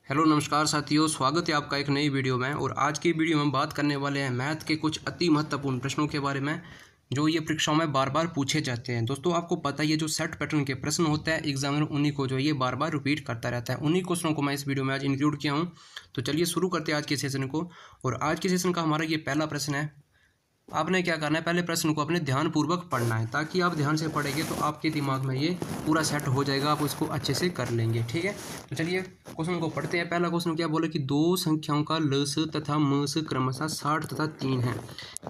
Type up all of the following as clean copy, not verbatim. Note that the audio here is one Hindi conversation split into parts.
हेलो नमस्कार साथियों, स्वागत है आपका एक नई वीडियो में। और आज की वीडियो में हम बात करने वाले हैं मैथ के कुछ अति महत्वपूर्ण प्रश्नों के बारे में जो ये परीक्षाओं में बार बार पूछे जाते हैं। दोस्तों आपको पता है ये जो सेट पैटर्न के प्रश्न होते हैं एग्जामिनर उन्हीं को जो ये बार बार रिपीट करता रहता है। उन्हीं क्वेश्चनों को मैं इस वीडियो में आज इंक्लूड किया हूँ। तो चलिए शुरू करते हैं आज के सेशन को। और आज के सेशन का हमारा ये पहला प्रश्न है। आपने क्या करना है, पहले प्रश्न को अपने ध्यानपूर्वक पढ़ना है, ताकि आप ध्यान से पढ़ेंगे तो आपके दिमाग में ये पूरा सेट हो जाएगा, आप उसको अच्छे से कर लेंगे। ठीक है, तो चलिए क्वेश्चन को पढ़ते हैं। पहला क्वेश्चन क्या बोले कि दो संख्याओं का लस तथा मस क्रमशः 60 तथा 3 है।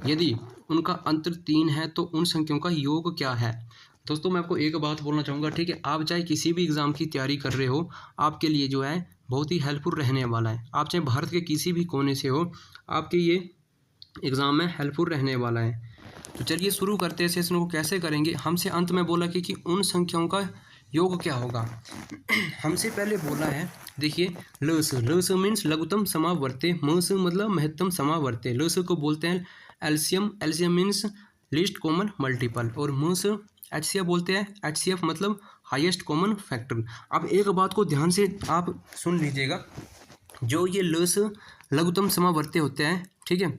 यदि उनका अंतर 3 है तो उन संख्याओं का योग क्या है। दोस्तों मैं आपको एक बात बोलना चाहूँगा, ठीक है, आप चाहे किसी भी एग्ज़ाम की तैयारी कर रहे हो, आपके लिए जो है बहुत ही हेल्पफुल रहने वाला है। आप चाहे भारत के किसी भी कोने से हो, आपके ये एग्ज़ाम में हेल्पफुल रहने वाला है। तो चलिए शुरू करते हैं सेशन को। कैसे करेंगे, हमसे अंत में बोला कि उन संख्याओं का योग क्या होगा। हमसे पहले बोला है, देखिए लस, लस मीन्स लघुत्तम समावर्ती, मस मतलब महत्तम समावर्ती, लस को बोलते हैं LCM, LCM means least common multiple, और मस एचसीएफ बोलते हैं, एचसीएफ मतलब हाईएस्ट कॉमन फैक्टर। अब एक बात को ध्यान से आप सुन लीजिएगा, जो ये लस लघुत्तम समावर्ती होते हैं, ठीक है,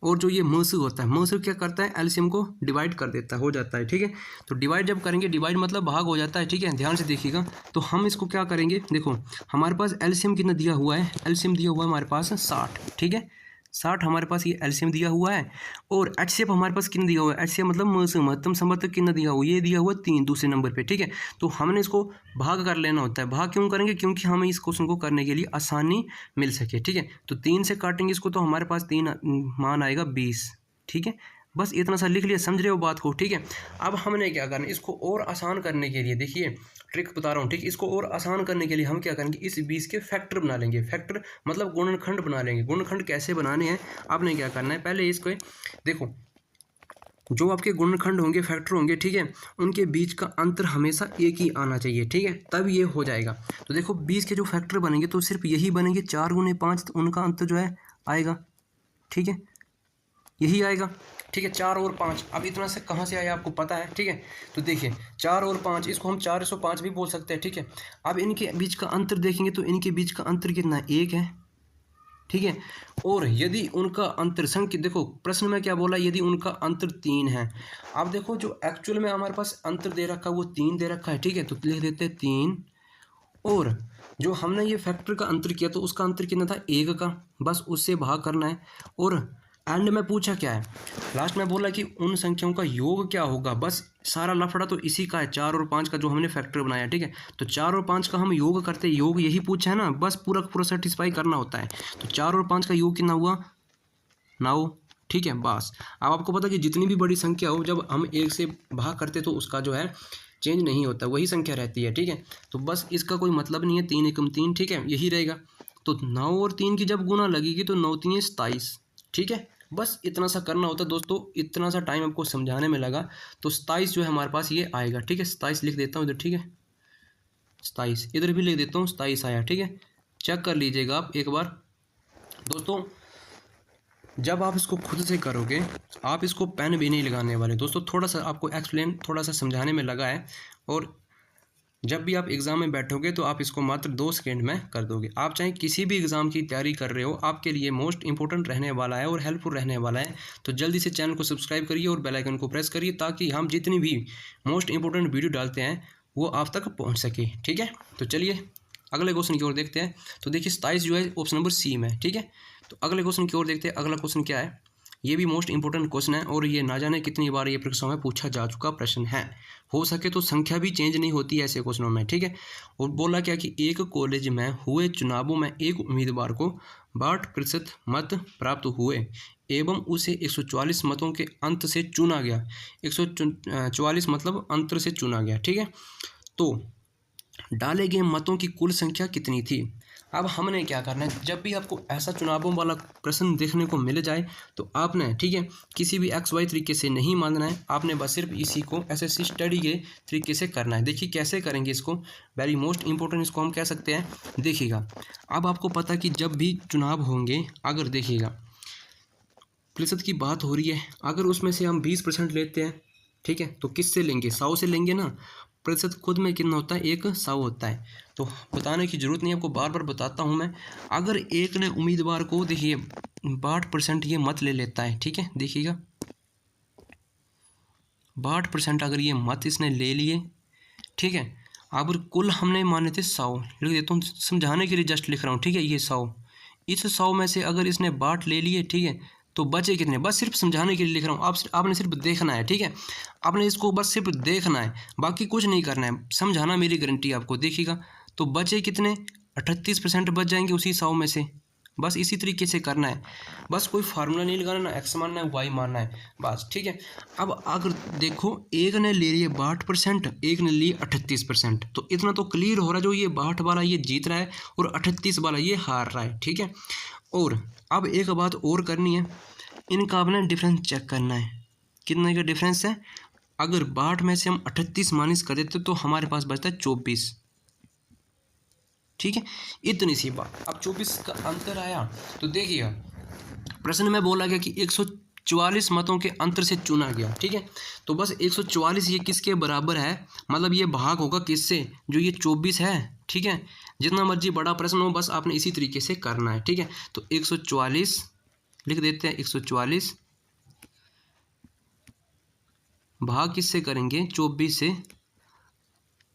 और जो ये मस होता है, मस क्या करता है, एलसीएम को डिवाइड कर देता है, हो जाता है। ठीक है, तो डिवाइड जब करेंगे, डिवाइड मतलब भाग हो जाता है। ठीक है, ध्यान से देखिएगा। तो हम इसको क्या करेंगे, देखो हमारे पास एलसीएम कितना दिया हुआ है, एलसीएम दिया हुआ है हमारे पास 60। ठीक है, 60 हमारे पास ये एलसीएम दिया हुआ है। और एचसीएफ हमारे पास कितना दिया हुआ है, एचसीएफ मतलब महत्तम समवर्तक कितना दिया हुआ है, ये दिया हुआ 3 दूसरे नंबर पे। ठीक है, तो हमने इसको भाग कर लेना होता है। भाग क्यों करेंगे, क्योंकि हमें इस क्वेश्चन को करने के लिए आसानी मिल सके। ठीक है, तो 3 से काटेंगे इसको तो हमारे पास 3 मान आएगा 20। ठीक है, बस इतना सा लिख लिया, समझ रहे हो बात को। ठीक है, अब हमने क्या करना है, इसको और आसान करने के लिए देखिए ट्रिक बता रहा हूँ। ठीक, इसको और आसान करने के लिए हम क्या करेंगे, इस 20 के फैक्टर बना लेंगे। फैक्टर मतलब गुणनखंड बना लेंगे। गुणनखंड कैसे बनाने हैं, आपने क्या करना है, पहले इसको देखो, जो आपके गुणनखंड होंगे, फैक्टर होंगे, ठीक है, उनके बीच का अंतर हमेशा एक ही आना चाहिए। ठीक है, तब ये हो जाएगा। तो देखो 20 के जो फैक्टर बनेंगे तो सिर्फ यही बनेंगे, 4 गुणे 5, तो उनका अंतर जो है आएगा। ठीक है, यही आएगा। ठीक है, 4 और 5, अब इतना से कहाँ से आया आपको पता है। ठीक है, तो देखिए 4 और 5, इसको हम 405 भी बोल सकते हैं। ठीक है, अब इनके बीच का अंतर देखेंगे तो इनके बीच का अंतर कितना, 1 है। ठीक है, और यदि उनका अंतर संख्या, देखो प्रश्न में क्या बोला, यदि उनका अंतर 3 है। अब देखो जो एक्चुअल में हमारे पास अंतर दे रखा है वो 3 दे रखा है। ठीक है, तो लिख देते हैं 3, और जो हमने ये फैक्टर का अंतर किया तो उसका अंतर कितना था, 1 का, बस उससे भाग करना है। और एंड में पूछा क्या है, लास्ट में बोला कि उन संख्याओं का योग क्या होगा। बस सारा लफड़ा तो इसी का है, 4 और 5 का जो हमने फैक्टर बनाया। ठीक है, तो 4 और 5 का हम योग करते, योग यही पूछा है ना, बस पूरा पूरा सेटिस्फाई करना होता है। तो 4 और 5 का योग कितना हुआ, 9। ठीक है, बस अब आपको पता कि जितनी भी बड़ी संख्या हो, जब हम 1 से भाग करते तो उसका जो है चेंज नहीं होता, वही संख्या रहती है। ठीक है, तो बस इसका कोई मतलब नहीं है, 3 एकम 3। ठीक है, यही रहेगा। तो 9 और 3 की जब गुना लगेगी तो 9 3 27। ठीक है, बस इतना सा करना होता है दोस्तों। इतना सा टाइम आपको समझाने में लगा, तो 27 जो है हमारे पास ये आएगा। ठीक है, 27 लिख देता हूँ इधर। ठीक है, 27 इधर भी लिख देता हूँ, 27 आया। ठीक है, चेक कर लीजिएगा आप एक बार। दोस्तों जब आप इसको खुद से करोगे, आप इसको पेन भी नहीं लगाने वाले दोस्तों, थोड़ा सा आपको एक्सप्लेन, थोड़ा सा समझाने में लगा है। और जब भी आप एग्ज़ाम में बैठोगे तो आप इसको मात्र 2 सेकंड में कर दोगे। आप चाहे किसी भी एग्ज़ाम की तैयारी कर रहे हो, आपके लिए मोस्ट इंपॉर्टेंट रहने वाला है और हेल्पफुल रहने वाला है। तो जल्दी से चैनल को सब्सक्राइब करिए और बेल आइकन को प्रेस करिए, ताकि हम जितनी भी मोस्ट इंपॉर्टेंट वीडियो डालते हैं वो आप तक पहुँच सके। ठीक है, तो चलिए अगले क्वेश्चन की ओर देखते हैं। तो देखिए 27 जो है ऑप्शन नंबर सी में। ठीक है, तो अगले क्वेश्चन की ओर देखते हैं। अगला क्वेश्चन क्या है, ये भी मोस्ट इंपॉर्टेंट क्वेश्चन है और ये ना जाने कितनी बार ये परीक्षाओं में पूछा जा चुका प्रश्न है। हो सके तो संख्या भी चेंज नहीं होती है ऐसे क्वेश्चनों में। ठीक है, और बोला क्या कि एक कॉलेज में हुए चुनावों में एक उम्मीदवार को 62% मत प्राप्त हुए एवं उसे 144 मतों के अंत से चुना गया। 144 मतलब अंतर से चुना गया। ठीक है, तो डाले गए मतों की कुल संख्या कितनी थी। अब हमने क्या करना है, जब भी आपको ऐसा चुनावों वाला प्रश्न देखने को मिल जाए तो आपने, ठीक है, किसी भी XY तरीके से नहीं मानना है। आपने बस सिर्फ इसी को SSC स्टडी के तरीके से करना है। देखिए कैसे करेंगे इसको, वेरी मोस्ट इंपॉर्टेंट इसको हम कह सकते हैं। देखिएगा, अब आपको पता कि जब भी चुनाव होंगे, अगर देखिएगा प्रतिशत की बात हो रही है, अगर उसमें से हम 20% लेते हैं, ठीक है, तो किससे लेंगे, 100 से लेंगे ना। प्रतिशत खुद में कितना होता है, 100 होता है। तो बताने की ज़रूरत नहीं, आपको बार बार बताता हूँ मैं। अगर एक ने उम्मीदवार को देखिए 62% ये मत ले लेता है, ठीक है, देखिएगा 62% अगर ये मत इसने ले लिए, ठीक है। अगर कुल हमने माने थे 100, लिख देता हूँ समझाने के लिए जस्ट लिख रहा हूँ, ठीक है। ये 100, इस 100 में से अगर इसने 62 ले लिए, ठीक है, तो बचे कितने, बस सिर्फ समझाने के लिए लिख रहा हूँ। आपने सिर्फ देखना है, ठीक है। आपने इसको बस सिर्फ देखना है, बाकी कुछ नहीं करना है, समझाना मेरी गारंटी आपको। देखिएगा तो बचे कितने, 38% बच जाएंगे उसी 100 में से। बस इसी तरीके से करना है, बस कोई फार्मूला नहीं लगाना, ना एक्स मानना है वाई मानना है, बस, ठीक है। अब अगर देखो एक ने ले लिए 62%, एक ने लिए 38%, तो इतना तो क्लियर हो रहा है, जो ये 62 वाला ये जीत रहा है और 38 वाला ये हार रहा है, ठीक है। और अब एक बात और करनी है, इनका अपना डिफरेंस चेक करना है, कितने का डिफरेंस है। अगर 62 में से हम 38 माइनस कर देते तो हमारे पास बचता है 24, ठीक है। इतनी सी बात। अब 24 का अंतर आया तो देखिएगा प्रश्न में बोला गया कि 144 मतों के अंतर से चुना गया, ठीक है। तो बस 144 ये किसके बराबर है, मतलब ये भाग होगा किससे, जो ये 24 है, ठीक है। जितना मर्जी बड़ा प्रश्न हो, बस आपने इसी तरीके से करना है, ठीक है। तो 144 लिख देते हैं, 144 भाग किससे करेंगे, 24 से।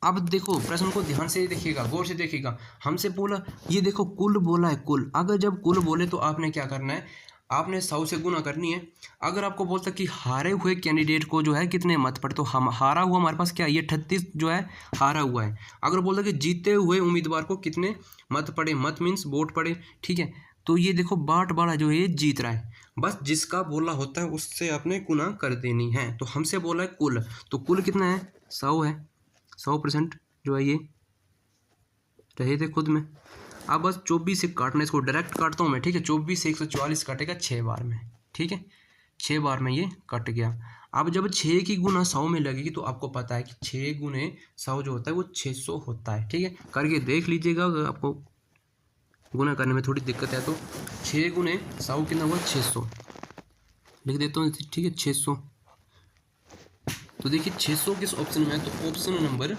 अब देखो प्रश्न को ध्यान से देखिएगा, गौर से देखिएगा। हमसे बोला, ये देखो कुल बोला है, कुल। अगर जब कुल बोले तो आपने क्या करना है, आपने 100 से गुना करनी है। अगर आपको बोलता कि हारे हुए कैंडिडेट को जो है कितने मत पड़े, तो हम हारा हुआ हमारे पास क्या है, ये 38 जो है हारा हुआ है। अगर बोलता कि जीते हुए उम्मीदवार को कितने मत पड़े, मत मीन्स वोट पड़े, ठीक है। तो ये देखो 62 वाला जो है ये जीत रहा है, बस जिसका बोला होता है उससे आपने गुना कर देनी है। तो हमसे बोला है कुल, तो कुल कितना है, 100 है, 100% जो है ये रहे थे खुद में। अब बस 24 से काटना, इसको डायरेक्ट काटता हूँ मैं, ठीक है। 24 से 144 काटेगा 6 बार में, ठीक है, 6 बार में ये कट गया। अब जब 6 की गुना 100 में लगेगी तो आपको पता है कि 6 गुने 100 जो होता है वो 600 होता है, ठीक है। करके देख लीजिएगा, अगर आपको गुना करने में थोड़ी दिक्कत है तो 6 गुने 100 कितना हुआ, 600 लिख देता हूँ, ठीक है, 600। तो देखिए 600 किस ऑप्शन में है, तो ऑप्शन नंबर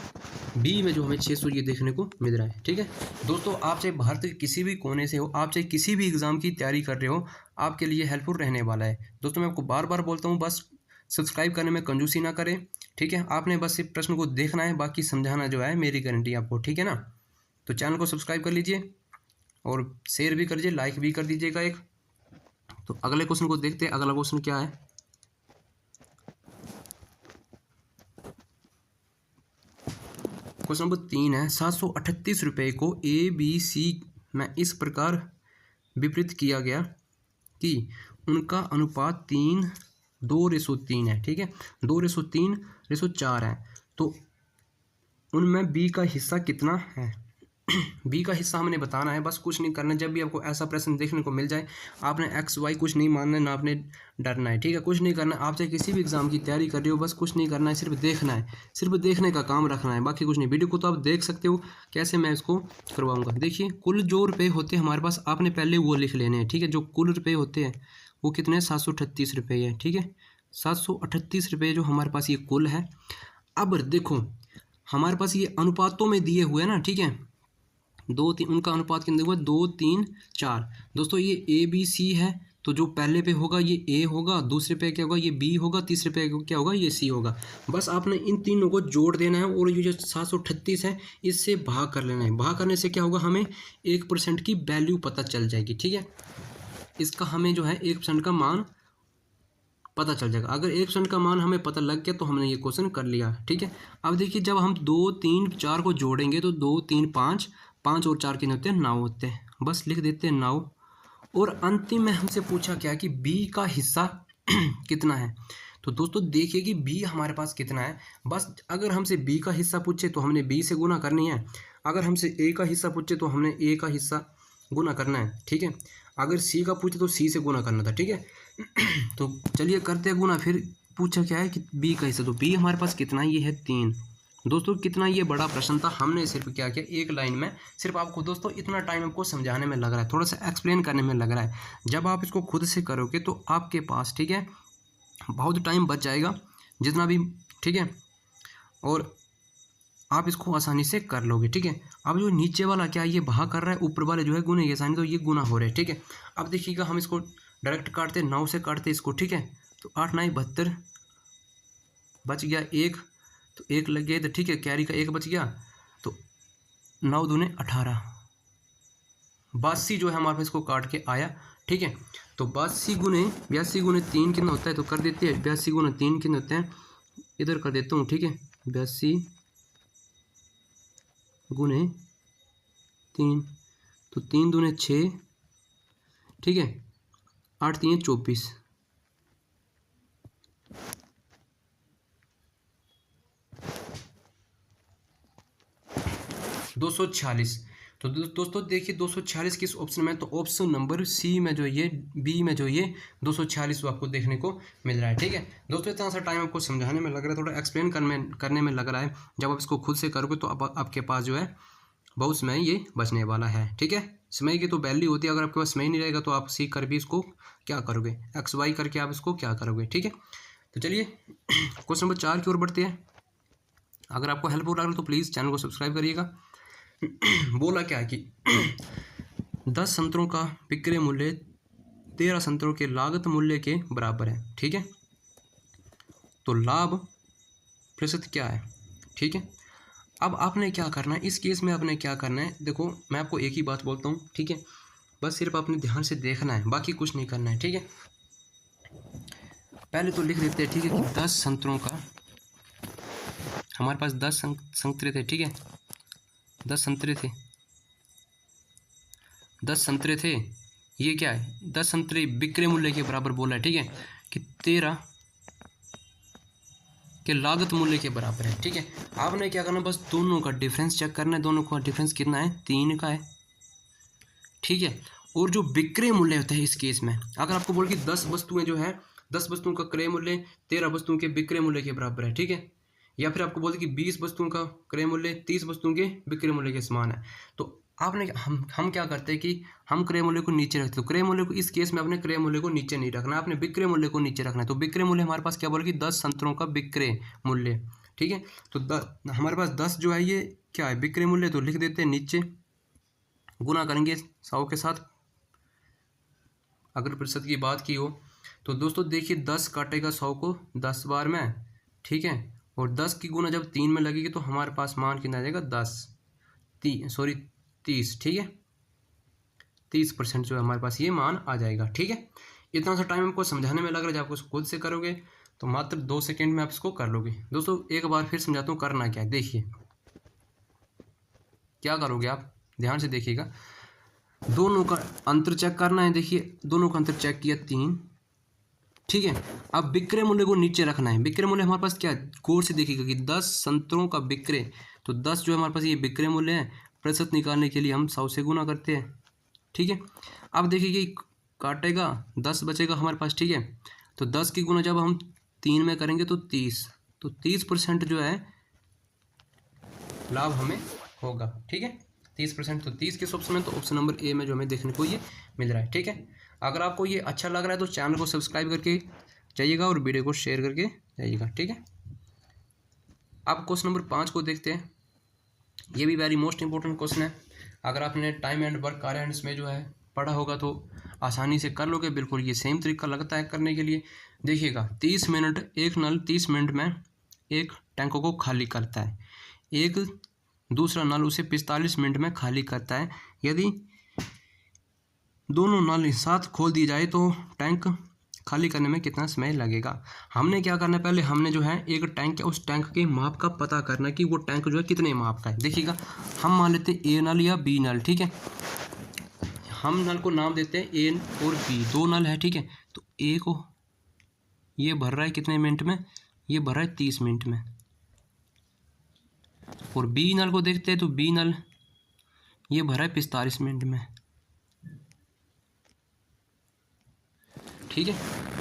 बी में जो हमें 600 ये देखने को मिल रहा है, ठीक है। दोस्तों आप चाहे भारत के किसी भी कोने से हो, आप चाहे किसी भी एग्ज़ाम की तैयारी कर रहे हो, आपके लिए हेल्पफुल रहने वाला है। दोस्तों मैं आपको बार बार बोलता हूँ, बस सब्सक्राइब करने में कंजूसी ना करें, ठीक है। आपने बस इस प्रश्न को देखना है, बाकी समझाना जो है मेरी गारंटी आपको, ठीक है ना। तो चैनल को सब्सक्राइब कर लीजिए और शेयर भी कर लीजिए, लाइक भी कर दीजिएगा एक। तो अगले क्वेश्चन को देखते हैं, अगला क्वेश्चन क्या है। क्वेश्चन नंबर 3 है, 738 रुपये को ABC में इस प्रकार विपरीत किया गया कि उनका अनुपात 2:3 है, ठीक है, 2:3:4 है। तो उनमें B का हिस्सा कितना है। बी का हिस्सा हमने बताना है, बस कुछ नहीं करना। जब भी आपको ऐसा प्रश्न देखने को मिल जाए, आपने एक्स वाई कुछ नहीं मानना है, ना आपने डरना है, ठीक है, कुछ नहीं करना। आप चाहे किसी भी एग्जाम की तैयारी कर रहे हो, बस कुछ नहीं करना है, सिर्फ देखना है, सिर्फ देखने का काम रखना है, बाकी कुछ नहीं। वीडियो को तो आप देख सकते हो कैसे मैं इसको करवाऊंगा। देखिए कुल जो रुपये होते हैं हमारे पास, आपने पहले वो लिख लेने हैं, ठीक है। जो कुल रुपये होते हैं वो कितने, 738 रुपये है, ठीक है, 738 रुपये जो हमारे पास ये कुल है। अब देखो हमारे पास ये अनुपातों में दिए हुए ना, ठीक है, 2-3, उनका अनुपात कितने हुआ, 2-3-4। दोस्तों ये ABC है, तो जो पहले पे होगा ये A होगा, दूसरे पे क्या होगा ये B होगा, तीसरे पे क्या होगा ये C होगा। बस आपने इन तीनों को जोड़ देना है और ये जो 738 है इससे भाग कर लेना है। भाग करने से क्या होगा, हमें 1% की वैल्यू पता चल जाएगी, ठीक है। इसका हमें जो है 1% का मान पता चल जाएगा। अगर 1% का मान हमें पता लग गया तो हमने ये क्वेश्चन कर लिया, ठीक है। अब देखिए जब हम 2-3-4 को जोड़ेंगे तो 2-3-5, 5 और 4 कितने होते हैं, 9 होते हैं। बस लिख देते हैं 9। और अंतिम में हमसे पूछा क्या कि B का हिस्सा कितना है। तो दोस्तों देखिए कि B हमारे पास कितना है। बस अगर हमसे B का हिस्सा पूछे तो हमने B से गुना करनी है, अगर हमसे A का हिस्सा पूछे तो हमने A का हिस्सा गुना करना है, ठीक है। अगर C का पूछे तो C से गुना करना था, ठीक है। तो चलिए करते हैं गुना। फिर पूछा क्या है कि B का हिस्सा, तो B हमारे पास कितना है, ये है 3। दोस्तों कितना ये बड़ा प्रश्न था, हमने सिर्फ क्या किया, एक लाइन में सिर्फ आपको दोस्तों इतना टाइम आपको समझाने में लग रहा है, थोड़ा सा एक्सप्लेन करने में लग रहा है। जब आप इसको खुद से करोगे तो आपके पास, ठीक है, बहुत टाइम बच जाएगा जितना भी, ठीक है। और आप इसको आसानी से कर लोगे, ठीक है। अब जो नीचे वाला क्या ये भाग कर रहा है, ऊपर वाले जो है गुने के साइन, तो ये गुना हो रहे हैं, ठीक है। अब देखिएगा हम इसको डायरेक्ट काटते 9 से काटते इसको, ठीक है। तो 8 9 72 बच गया 1, तो 1 लग गया, तो ठीक है, कैरी का 1 बच गया, तो 9 दूने 18, 82 जो है हमारे पास इसको काट के आया, ठीक है। तो 82 गुने 3 कितना होता है, तो कर देते हैं 82 गुना 3 कितना होते हैं, इधर कर देता हूँ, ठीक है। 82 गुने 3, तो 3 दूने 6, ठीक है, 8 3 24, $246। तो दोस्तों देखिए 246 किस ऑप्शन में, तो ऑप्शन नंबर सी में जो ये बी में जो ये 246 आपको देखने को मिल रहा है, ठीक है। दोस्तों इतना सा टाइम आपको समझाने में लग रहा है, थोड़ा एक्सप्लेन करने में लग रहा है। जब आप इसको खुद से करोगे तो आपके पास जो है बहुत समय ये बचने वाला है, ठीक है। समय की तो वैल्यू होती है, अगर आपके पास समय नहीं रहेगा तो आप सीख कर भी इसको क्या करोगे, XY करके आप इसको क्या करोगे, ठीक है। तो चलिए क्वेश्चन नंबर 4 की ओर बढ़ते हैं। अगर आपको हेल्पफुल लग रहा है तो प्लीज़ चैनल को सब्सक्राइब करिएगा। बोला क्या है कि 10 संतरों का विक्रय मूल्य 13 संतरों के लागत मूल्य के बराबर है, ठीक है। तो लाभ प्रतिशत क्या है, ठीक है। अब आपने क्या करना है इस केस में, आपने क्या करना है, देखो मैं आपको एक ही बात बोलता हूँ, ठीक है। बस सिर्फ आपने ध्यान से देखना है, बाकी कुछ नहीं करना है, ठीक है। पहले तो लिख देते हैं, ठीक है, कि 10 संतरों का, हमारे पास 10 संतरे थे, ठीक है, 10 संतरे थे, 10 संतरे थे। ये क्या है, 10 संतरे विक्रय मूल्य के बराबर बोला है, ठीक है, कि 13 के लागत मूल्य के बराबर है, ठीक है। आपने क्या करना, बस दोनों का डिफरेंस चेक करना है, दोनों का डिफरेंस कितना है, 3 का है, ठीक है। और जो विक्रय मूल्य होता है इस केस में, अगर आपको बोल कि 10 वस्तुएं जो है, 10 वस्तुओं का क्रय मूल्य 13 वस्तुओं के विक्रय मूल्य के बराबर है, ठीक है। या फिर आपको बोलते कि 20 वस्तुओं का क्रय मूल्य 30 वस्तुओं के विक्रय मूल्य के समान है, तो आपने हम क्या करते हैं कि हम क्रय मूल्य को नीचे रखते हैं। तो क्रय मूल्य को इस केस में अपने क्रय मूल्य को नीचे नहीं रखना, आपने विक्रय मूल्य को नीचे रखना है। तो विक्रय मूल्य हमारे पास क्या बोला कि 10 संतरों का विक्रय मूल्य, ठीक है। तो हमारे पास 10 जो है ये क्या है, विक्रय मूल्य, तो लिख देते हैं नीचे, गुना करेंगे 100 के साथ। अगर प्रतिशत की बात की हो तो दोस्तों देखिए 10 काटेगा 100 को 10 बार में, ठीक है, और 10 की गुना जब 3 में लगेगी तो हमारे पास मान कितना आ जाएगा 30, ठीक है, 30% जो है हमारे पास ये मान आ जाएगा, ठीक है। इतना सा टाइम आपको समझाने में लग रहा है, जब आपको खुद से करोगे तो मात्र 2 सेकेंड में आप इसको कर लोगे। दोस्तों एक बार फिर समझाता हूँ करना क्या है, देखिए क्या करोगे आप, ध्यान से देखिएगा। दोनों का अंतर चेक करना है, देखिए दोनों का अंतर चेक किया 3, ठीक है। अब विक्रय मूल्य को नीचे रखना है। विक्रय मूल्य हमारे पास क्या है, गौर से देखिएगा कि 10 संतरों का विक्रय, तो 10 जो है हमारे पास ये विक्रय मूल्य है, प्रतिशत निकालने के लिए हम 100 से गुना करते हैं, ठीक है। अब देखिए कि काटेगा 10 बचेगा हमारे पास, ठीक है। तो 10 की गुना जब हम 3 में करेंगे तो 30, तो 30% जो है लाभ हमें होगा, ठीक है, 30%। तो 30 किस ऑप्शन में, तो ऑप्शन नंबर ए में जो हमें देखने को ये मिल रहा है, ठीक है। अगर आपको ये अच्छा लग रहा है तो चैनल को सब्सक्राइब करके जाइएगा और वीडियो को शेयर करके जाइएगा, ठीक है। अब क्वेश्चन नंबर 5 को देखते हैं। ये भी वेरी मोस्ट इंपॉर्टेंट क्वेश्चन है। अगर आपने टाइम एंड वर्क कार्यांश में जो है पढ़ा होगा तो आसानी से कर लोगे, बिल्कुल ये सेम तरीका लगता है करने के लिए। देखिएगा 30 मिनट, एक नल 30 मिनट में एक टैंक को खाली करता है, एक दूसरा नल उसे 45 मिनट में खाली करता है। यदि दोनों नल साथ खोल दिए जाए तो टैंक खाली करने में कितना समय लगेगा। हमने क्या करना है, पहले हमने जो है एक टैंक है, उस टैंक के माप का पता करना है कि वो टैंक जो है कितने माप का है। देखिएगा हम मान लेते हैं ए नल या बी नल, ठीक है। हम नल को नाम देते हैं ए और बी, 2 नल है, ठीक है। तो ए को ये भर रहा है कितने मिनट में, ये भर रहा है 30 मिनट में। और बी नल को देखते हैं तो बी नल ये भर रहा है 45 मिनट में, ठीक है।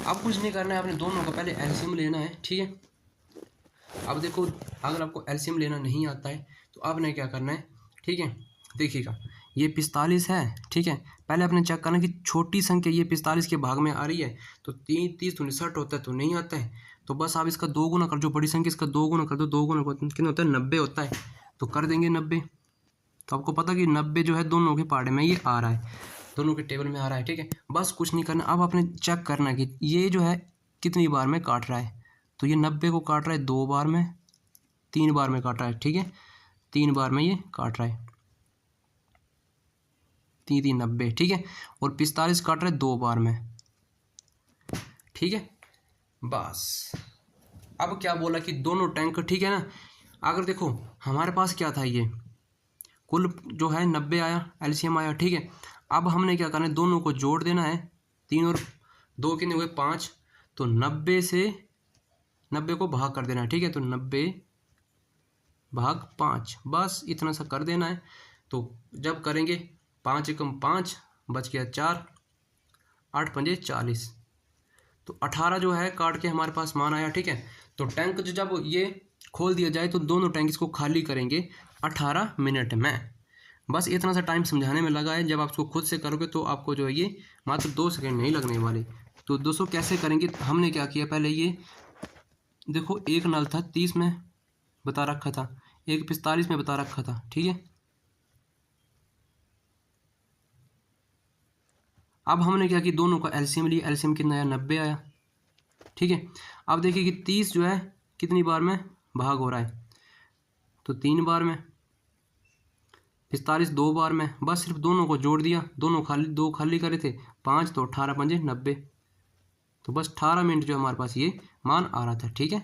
अब कुछ नहीं करना है, आपने दोनों का पहले एलसीएम लेना है, ठीक है। अब देखो अगर आपको एलसीएम लेना नहीं आता है तो आपने क्या करना है, ठीक है। देखिएगा ये 45 है, ठीक है। पहले आपने चेक करना कि छोटी संख्या ये 45 के भाग में आ रही है, तो 30 तो 60 होता है, तो नहीं आता है। तो बस आप इसका 2 गुना कर, जो बड़ी संख्या इसका 2 गुना कर दो, 2 गुना कितना होता है 90 होता है। तो कर देंगे 90। तो आपको पता कि 90 जो है दोनों के पार्ट में ये आ रहा है, दोनों के टेबल में आ रहा है, ठीक है। बस कुछ नहीं करना, अब आपने चेक करना है कि ये जो है कितनी बार में काट रहा है। तो ये 90 को काट रहा है 2 बार में, 3 बार में काट रहा है, ठीक है। 3 बार में ये काट रहा है, 3 90, ठीक है। और 45 काट रहा है 2 बार में, ठीक है। बस अब क्या बोला कि दोनों टैंक, ठीक है ना। अगर देखो हमारे पास क्या था, ये कुल जो है 90 आया, एलसीएम आया, ठीक है। अब हमने क्या करना है, दोनों को जोड़ देना है। 3 और 2 कितने हुए 5, तो 90 से 90 को भाग कर देना है, ठीक है। तो 90 भाग 5, बस इतना सा कर देना है। तो जब करेंगे 5 एकम 5 बच गया 4, 8 पंजे 40, तो 18 जो है काट के हमारे पास मान आया, ठीक है। तो टैंक जो जब ये खोल दिया जाए तो दोनों टैंक इसको खाली करेंगे 18 मिनट में। बस इतना सा टाइम समझाने में लगा है। जब आप इसको खुद से करोगे तो आपको जो है ये मात्र 2 सेकंड नहीं लगने वाले। तो दोस्तों कैसे करेंगे, हमने क्या किया, पहले ये देखो एक नल था 30 में बता रखा था, एक 45 में बता रखा था, ठीक है। अब हमने क्या किया, दोनों का एलसीएम लिया, एलसीएम कितना आया 90 आया, ठीक है। अब देखिए कि 30 जो है कितनी बार में भाग हो रहा है, तो 3 बार में, 45 2 बार में, बस सिर्फ दोनों को जोड़ दिया, दोनों खाली 2 खाली करे थे 5, तो 18 पंजे 90, तो बस 18 मिनट जो हमारे पास ये मान आ रहा था, ठीक है।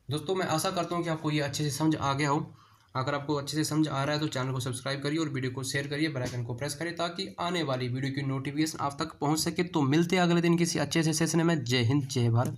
दोस्तों मैं आशा करता हूँ कि आपको ये अच्छे से समझ आ गया हो। अगर आपको अच्छे से समझ आ रहा है तो चैनल को सब्सक्राइब करिए और वीडियो को शेयर करिए, बेल आइकन को प्रेस करिए ताकि आने वाली वीडियो की नोटिफिकेशन आप तक पहुँच सके। तो मिलते हैं अगले दिन किसी अच्छे से सेशन में। जय हिंद, जय भारत।